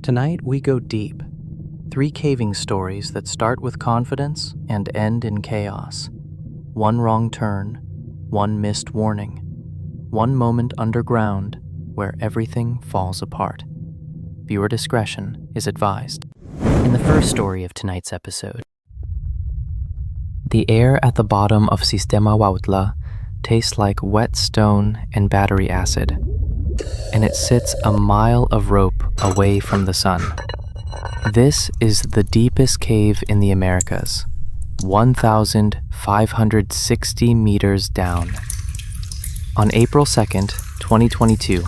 Tonight we go deep. 3 caving stories that start with confidence and end in chaos. 1 wrong turn, 1 missed warning, 1 moment underground where everything falls apart. Viewer discretion is advised. In the first story of tonight's episode, the air at the bottom of Sistema Huautla tastes like wet stone and battery acid, and it sits a mile of rope away from the sun. This is the deepest cave in the Americas, 1,560 meters down. On April 2nd, 2022,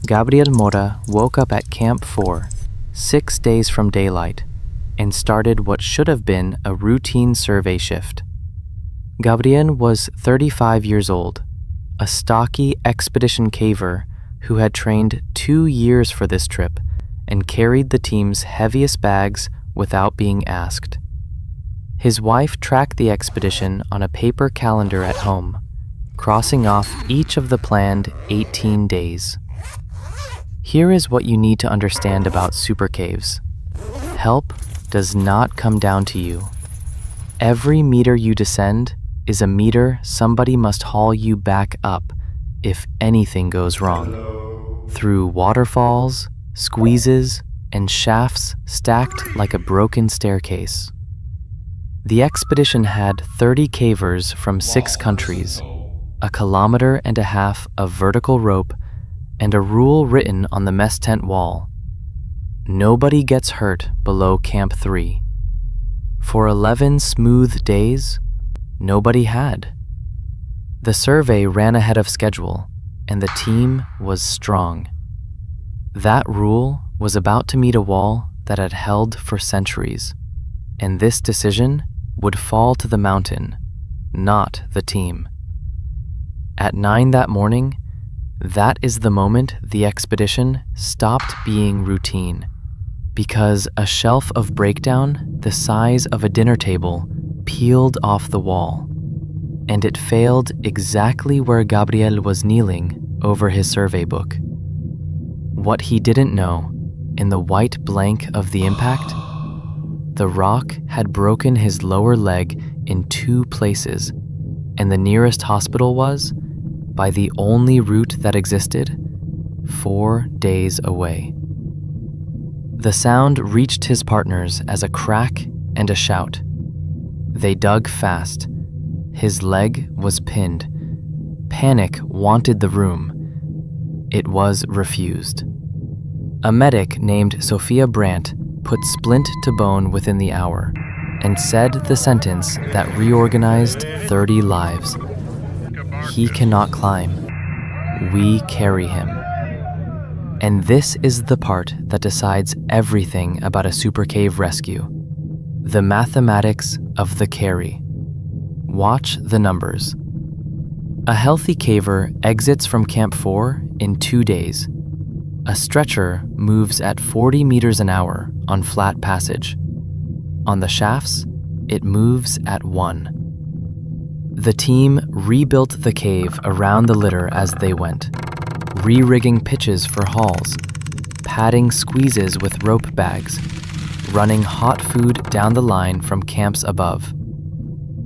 Gabriel Mora woke up at Camp 4, 6 days from daylight, and started what should have been a routine survey shift. Gabriel was 35 years old, a stocky expedition caver who had trained 2 years for this trip and carried the team's heaviest bags without being asked. His wife tracked the expedition on a paper calendar at home, crossing off each of the planned 18 days. Here is what you need to understand about super caves. Help does not come down to you. Every meter you descend is a meter somebody must haul you back up if anything goes wrong. Through waterfalls, squeezes, and shafts stacked like a broken staircase. The expedition had 30 cavers from 6 countries, 1.5 kilometers of vertical rope, and a rule written on the mess tent wall. Nobody gets hurt below Camp 3. For 11 smooth days, nobody had. The survey ran ahead of schedule, and the team was strong. That rule was about to meet a wall that had held for centuries, and this decision would fall to the mountain, not the team. At 9 that morning, that is the moment the expedition stopped being routine, because a shelf of breakdown the size of a dinner table peeled off the wall, and it failed exactly where Gabriel was kneeling over his survey book. What he didn't know, in the white blank of the impact, the rock had broken his lower leg in 2 places, and the nearest hospital was, by the only route that existed, 4 days away. The sound reached his partners as a crack and a shout. They dug fast. His leg was pinned. Panic wanted the room. It was refused. A medic named Sophia Brandt put splint to bone within the hour and said the sentence that reorganized 30 lives. He cannot climb. We carry him. And this is the part that decides everything about a super cave rescue. The mathematics of the carry. Watch the numbers. A healthy caver exits from Camp 4 in 2 days. A stretcher moves at 40 meters an hour on flat passage. On the shafts, it moves at 1. The team rebuilt the cave around the litter as they went, re-rigging pitches for hauls, padding squeezes with rope bags, running hot food down the line from camps above.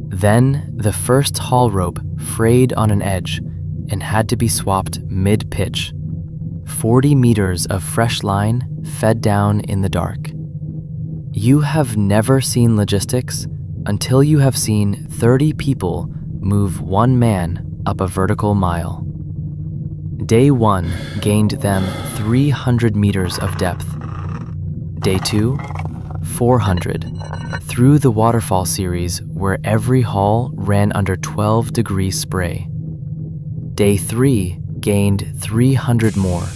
Then the first haul rope frayed on an edge and had to be swapped mid-pitch. 40 meters of fresh line fed down in the dark. You have never seen logistics until you have seen 30 people move 1 man up a vertical mile. Day 1 gained them 300 meters of depth. Day 2, 400, through the waterfall series where every haul ran under 12-degree spray. Day 3 gained 300 more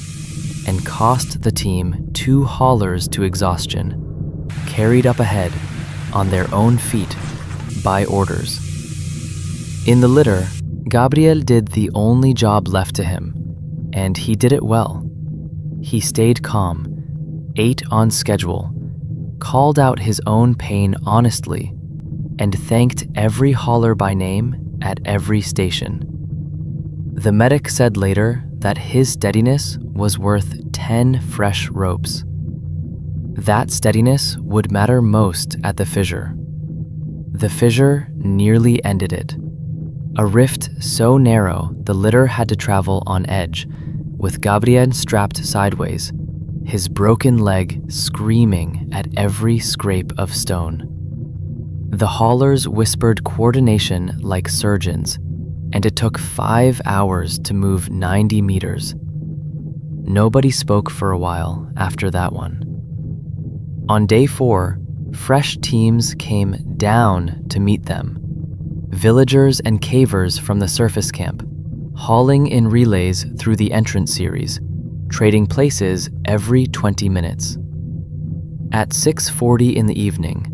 and cost the team 2 haulers to exhaustion, carried up ahead on their own feet by orders. In the litter, Gabriel did the only job left to him, and he did it well. He stayed calm, ate on schedule, called out his own pain honestly, and thanked every hauler by name at every station. The medic said later that his steadiness was worth 10 fresh ropes. That steadiness would matter most at the fissure. The fissure nearly ended it. A rift so narrow the litter had to travel on edge, with Gabriel strapped sideways, his broken leg screaming at every scrape of stone. The haulers whispered coordination like surgeons, and it took 5 hours to move 90 meters. Nobody spoke for a while after that one. On day 4, fresh teams came down to meet them. Villagers and cavers from the surface camp, hauling in relays through the entrance series, trading places every 20 minutes. At 6:40 in the evening,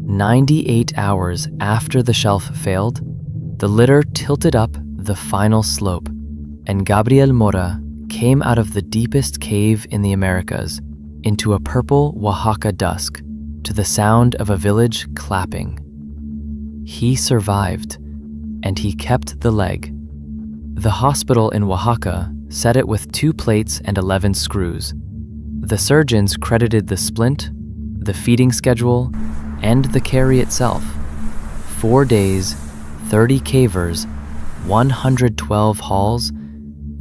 98 hours after the shelf failed, the litter tilted up the final slope, and Gabriel Mora came out of the deepest cave in the Americas into a purple Oaxaca dusk to the sound of a village clapping. He survived, and he kept the leg. The hospital in Oaxaca set it with 2 plates and 11 screws. The surgeons credited the splint, the feeding schedule, and the carry itself. 4 days, 30 cavers, 112 hauls,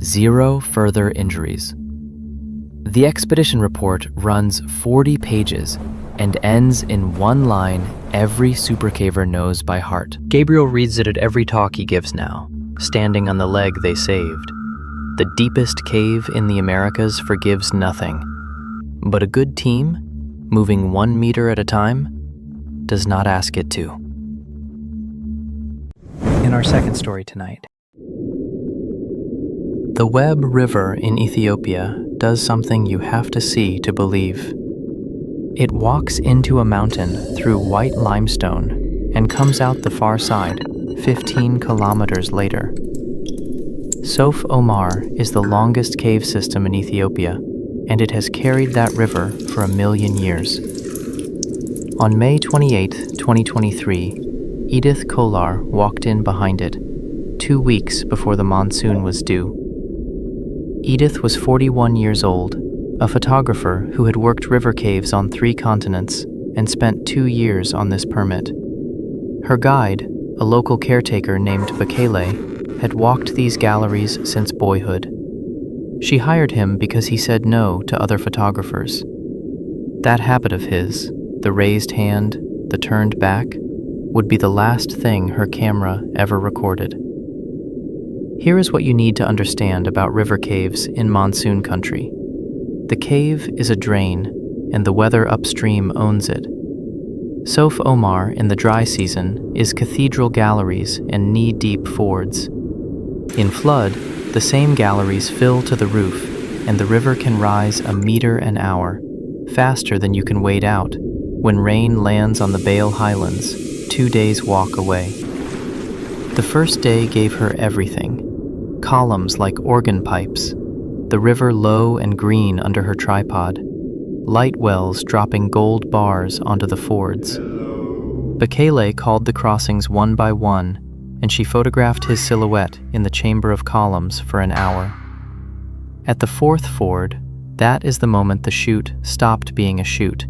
0 further injuries. The expedition report runs 40 pages and ends in one line every supercaver knows by heart. Gabriel reads it at every talk he gives now, standing on the leg they saved. The deepest cave in the Americas forgives nothing, but a good team, moving 1 meter at a time, does not ask it to. In our second story tonight, the Web River in Ethiopia does something you have to see to believe. It walks into a mountain through white limestone and comes out the far side 15 kilometers later. Sof Omar is the longest cave system in Ethiopia, and it has carried that river for 1 million years. On May 28, 2023, Edith Kolar walked in behind it, 2 weeks before the monsoon was due. Edith was 41 years old, a photographer who had worked river caves on 3 continents and spent 2 years on this permit. Her guide, a local caretaker named Bekele, had walked these galleries since boyhood. She hired him because he said no to other photographers. That habit of his, the raised hand, the turned back, would be the last thing her camera ever recorded. Here is what you need to understand about river caves in monsoon country. The cave is a drain, and the weather upstream owns it. Sof Omar in the dry season is cathedral galleries and knee-deep fords. In flood, the same galleries fill to the roof, and the river can rise 1 meter an hour, faster than you can wade out, when rain lands on the Bale Highlands, 2 days' walk away. The first day gave her everything. Columns like organ pipes, the river low and green under her tripod, light wells dropping gold bars onto the fords. Bekele called the crossings one by one, and she photographed his silhouette in the chamber of columns for an hour. At the 4th ford, that is the moment the chute stopped being a chute,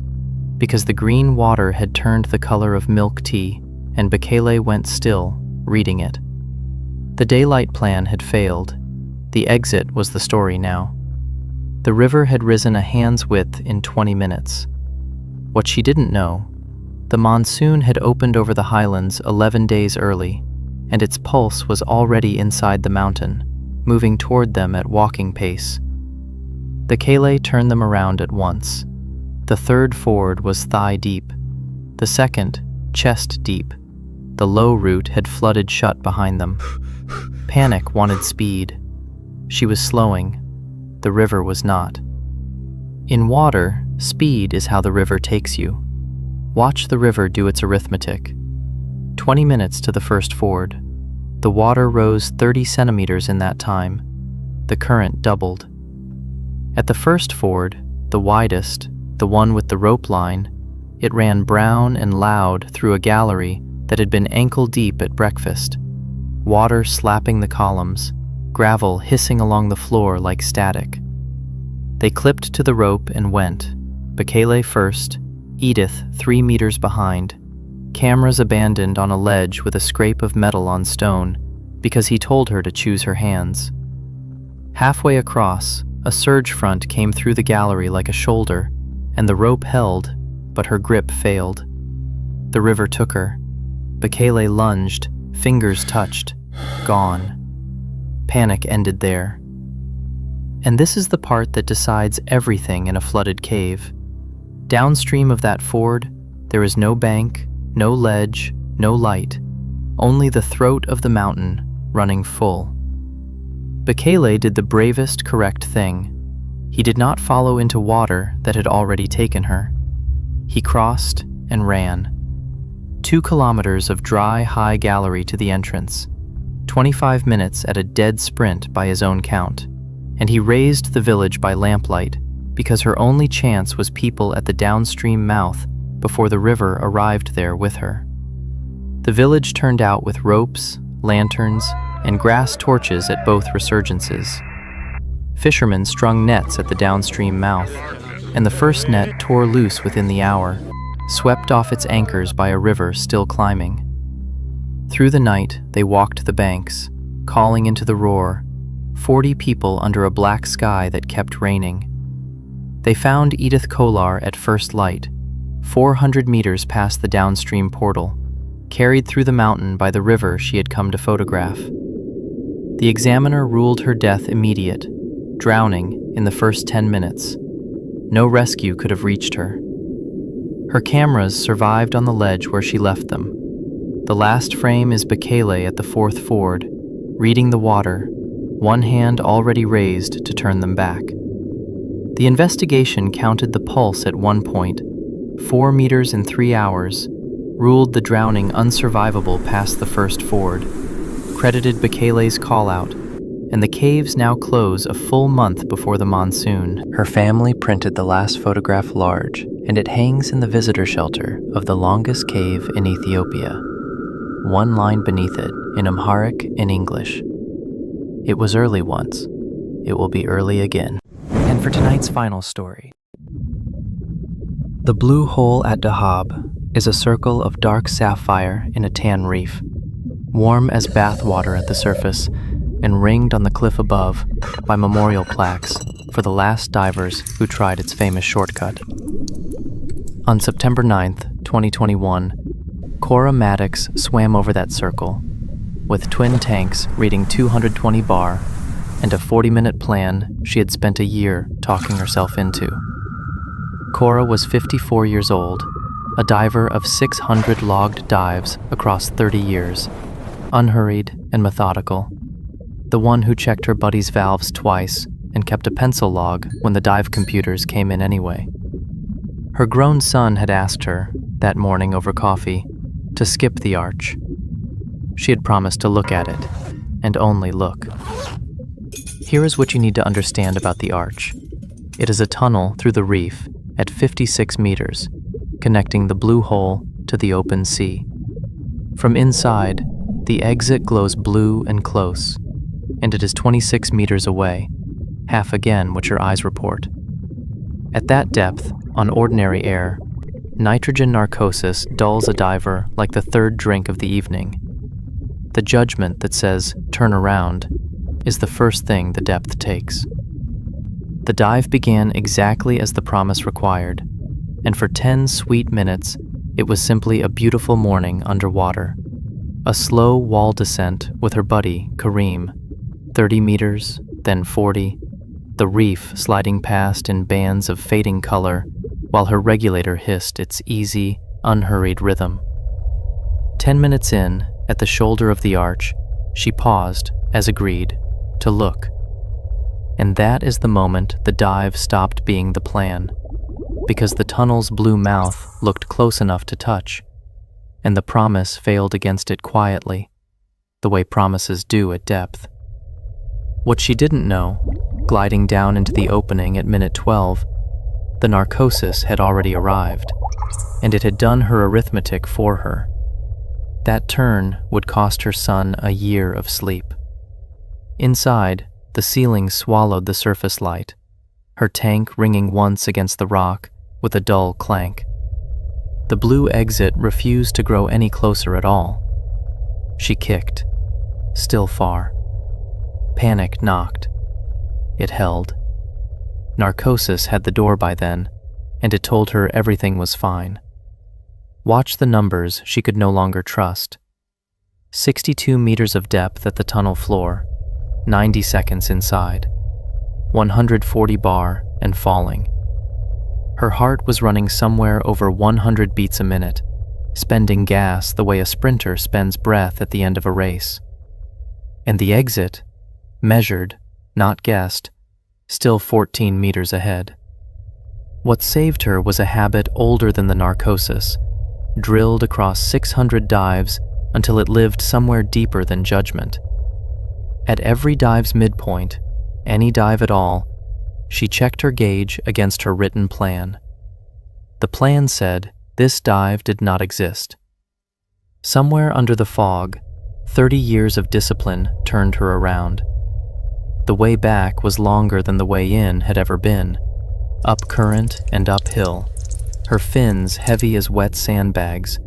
because the green water had turned the color of milk tea, and Bekele went still, reading it. The daylight plan had failed. The exit was the story now. The river had risen a hand's width in 20 minutes. What she didn't know, the monsoon had opened over the highlands 11 days early, and its pulse was already inside the mountain, moving toward them at walking pace. The Kele turned them around at once. The 3rd ford was thigh-deep. The 2nd, chest-deep. The low route had flooded shut behind them. Panic wanted speed. She was slowing. The river was not. In water, speed is how the river takes you. Watch the river do its arithmetic. 20 minutes to the 1st ford. The water rose 30 centimeters in that time. The current doubled. At the 1st ford, the widest, the one with the rope line, it ran brown and loud through a gallery that had been ankle-deep at breakfast. Water slapping the columns, gravel hissing along the floor like static. They clipped to the rope and went, Bekele first, Edith 3 meters behind. Cameras abandoned on a ledge with a scrape of metal on stone because he told her to choose her hands. Halfway across, a surge front came through the gallery like a shoulder, and the rope held, but her grip failed. The river took her. Bekele lunged, fingers touched, gone. Panic ended there. And this is the part that decides everything in a flooded cave. Downstream of that ford, there is no bank, no ledge, no light, only the throat of the mountain running full. Bekele did the bravest correct thing. He did not follow into water that had already taken her. He crossed and ran. 2 kilometers of dry, high gallery to the entrance, 25 minutes at a dead sprint by his own count, and he raised the village by lamplight because her only chance was people at the downstream mouth before the river arrived there with her. The village turned out with ropes, lanterns, and grass torches at both resurgences. Fishermen strung nets at the downstream mouth, and the first net tore loose within the hour, swept off its anchors by a river still climbing. Through the night, they walked the banks, calling into the roar, 40 people under a black sky that kept raining. They found Edith Kolar at first light, 400 meters past the downstream portal, carried through the mountain by the river she had come to photograph. The examiner ruled her death immediate, drowning in the first 10 minutes. No rescue could have reached her. Her cameras survived on the ledge where she left them. The last frame is Bekele at the 4th ford, reading the water, one hand already raised to turn them back. The investigation counted the pulse at one point, 4 meters in 3 hours, ruled the drowning unsurvivable past the first ford, credited Bekele's call-out, and the caves now close a full month before the monsoon. Her family printed the last photograph large, and it hangs in the visitor shelter of the longest cave in Ethiopia. One line beneath it, in Amharic and English. It was early once. It will be early again. And for tonight's final story. The blue hole at Dahab is a circle of dark sapphire in a tan reef, warm as bath water at the surface, and ringed on the cliff above by memorial plaques for the last divers who tried its famous shortcut. On September 9th, 2021, Cora Maddox swam over that circle, with twin tanks reading 220 bar and a 40-minute plan she had spent a year talking herself into. Cora was 54 years old, a diver of 600 logged dives across 30 years, unhurried and methodical, the one who checked her buddy's valves twice and kept a pencil log when the dive computers came in anyway. Her grown son had asked her, that morning over coffee, to skip the arch. She had promised to look at it, and only look. Here is what you need to understand about the arch. It is a tunnel through the reef at 56 meters, connecting the blue hole to the open sea. From inside, the exit glows blue and close, and it is 26 meters away, half again what your eyes report. At that depth, on ordinary air, nitrogen narcosis dulls a diver like the third drink of the evening. The judgment that says, "turn around," is the first thing the depth takes. The dive began exactly as the promise required, and for 10 sweet minutes, it was simply a beautiful morning underwater. A slow wall descent with her buddy, Kareem, 30 meters, then 40, the reef sliding past in bands of fading color, while her regulator hissed its easy, unhurried rhythm. 10 minutes in, at the shoulder of the arch, she paused, as agreed, to look. And that is the moment the dive stopped being the plan, because the tunnel's blue mouth looked close enough to touch, and the promise failed against it quietly, the way promises do at depth. What she didn't know, gliding down into the opening at minute 12, the narcosis had already arrived, and it had done her arithmetic for her. That turn would cost her son a year of sleep. Inside, the ceiling swallowed the surface light, her tank ringing once against the rock with a dull clank. The blue exit refused to grow any closer at all. She kicked, still far. Panic knocked. It held. Narcosis had the door by then, and it told her everything was fine. Watch the numbers she could no longer trust. 62 meters of depth at the tunnel floor, 90 seconds inside, 140 bar and falling. Her heart was running somewhere over 100 beats a minute, spending gas the way a sprinter spends breath at the end of a race. And the exit, measured, not guessed, still 14 meters ahead. What saved her was a habit older than the narcosis, drilled across 600 dives until it lived somewhere deeper than judgment. At every dive's midpoint, any dive at all, she checked her gauge against her written plan. The plan said this dive did not exist. Somewhere under the fog, 30 years of discipline turned her around. The way back was longer than the way in had ever been, up current and uphill, her fins heavy as wet sandbags,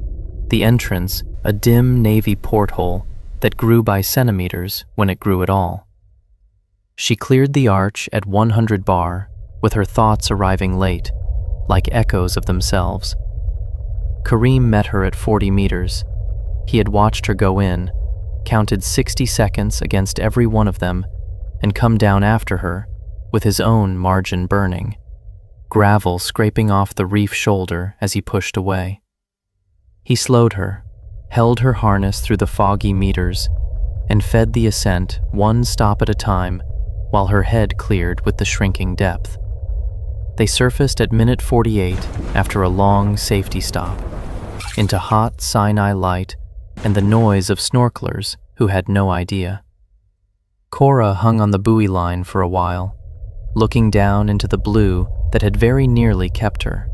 the entrance a dim navy porthole that grew by centimeters when it grew at all. She cleared the arch at 100 bar, with her thoughts arriving late, like echoes of themselves. Kareem met her at 40 meters. He had watched her go in, counted 60 seconds against every one of them, and come down after her, with his own margin burning, gravel scraping off the reef shoulder as he pushed away. He slowed her, held her harness through the foggy meters, and fed the ascent one stop at a time while her head cleared with the shrinking depth. They surfaced at minute 48 after a long safety stop, into hot Sinai light and the noise of snorkelers who had no idea. Cora hung on the buoy line for a while, looking down into the blue that had very nearly kept her.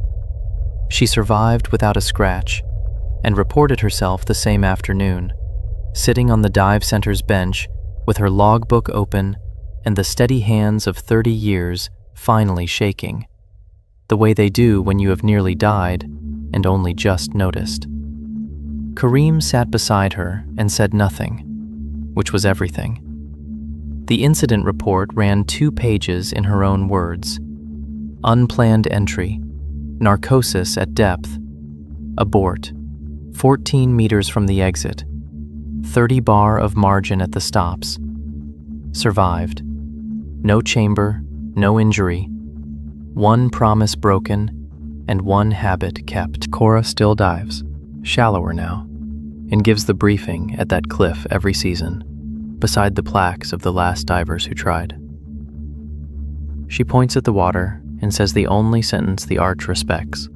She survived without a scratch and reported herself the same afternoon, sitting on the dive center's bench with her logbook open and the steady hands of 30 years finally shaking, the way they do when you have nearly died and only just noticed. Kareem sat beside her and said nothing, which was everything. The incident report ran 2 pages in her own words. Unplanned entry, narcosis at depth, abort, 14 meters from the exit, 30 bar of margin at the stops, survived, no chamber, no injury, 1 promise broken, and 1 habit kept. Cora still dives, shallower now, and gives the briefing at that cliff every season, beside the plaques of the last divers who tried. She points at the water and says the only sentence the arch respects.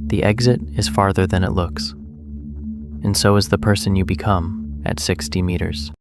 The exit is farther than it looks, and so is the person you become at 60 meters.